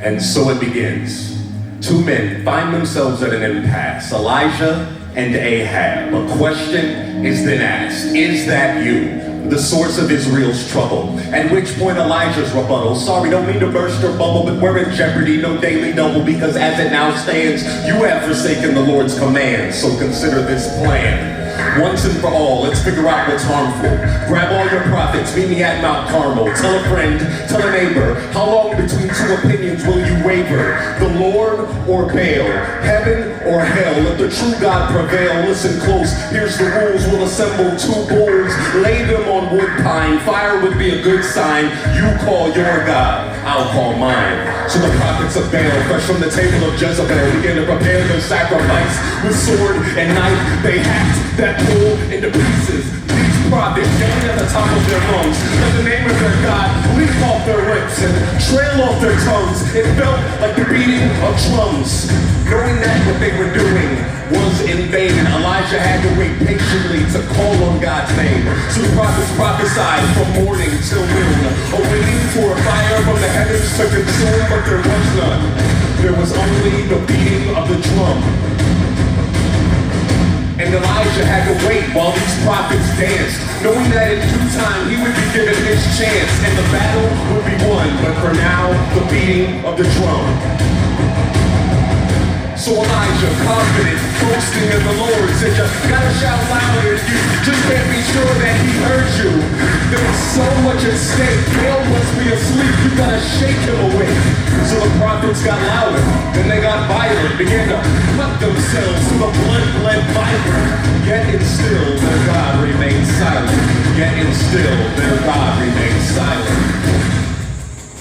And so it begins. Two men find themselves at an impasse, Elijah and Ahab. A question is then asked, is that you? The source of Israel's trouble. At which point Elijah's rebuttal, sorry, don't mean to burst your bubble, but we're in jeopardy, no daily double, because as it now stands, you have forsaken the Lord's command, so consider this plan. Once and for all, let's figure out what's harmful. Grab all your prophets, meet me at Mount Carmel. Tell a friend, tell a neighbor, how long between two opinions will you waver? The Lord or Baal, heaven or hell? Let the true God prevail. Listen close, here's the rules. We'll assemble two bulls, lay them on wood pine. Fire would be a good sign. You call your God, I'll call mine. So the prophets of Baal, fresh from the table of Jezebel, begin to prepare their sacrifice. With sword and knife, they hacked that bull into pieces. These prophets, yelling at the top of their lungs, let the name of their God leap off their lips and trail off their tongues. It felt like the beating of drums. Knowing that what they were doing was in vain, Elijah had to wait patiently to call on God's name. So the prophets prophesied from morning till noon, awaiting for a fire from the heavens to consume, but there was none. There was only the beating of the drum. And Elijah had to wait while these prophets danced, knowing that in due time he would be given his chance and the battle would be won. But for now, the beating of the drum. So Elijah, confident, boasting in the Lord, said, you gotta shout louder, you just can't be sure that he heard you. There was so much at stake, Baal must be asleep, you gotta shake him awake. So the prophets got louder, then they got violent, began to cut themselves to the blood bled vibrant. Yet and still their God remained silent. Yet and still their God remained silent.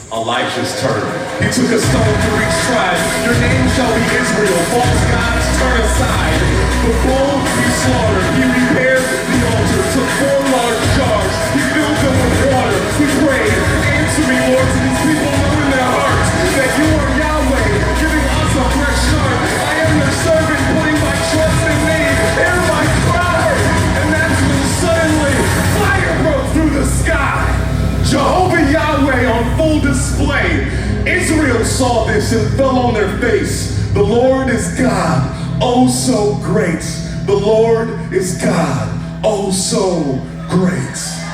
Elijah's turn. He took a stone to each tribe. Your name shall be Israel. False gods turn aside. The bull he slaughtered. He repaired the altar. Took 4 large jars. He filled them with water. He prayed, answer me, Lord, to these people know in their hearts that you are Yahweh, giving us a fresh start. I am your servant, putting my trust in me. Hear my cry. And that's when suddenly fire broke through the sky. Jehovah Yahweh on full display. Israel saw this and fell on their face. The Lord is God, oh so great. The Lord is God, oh so great.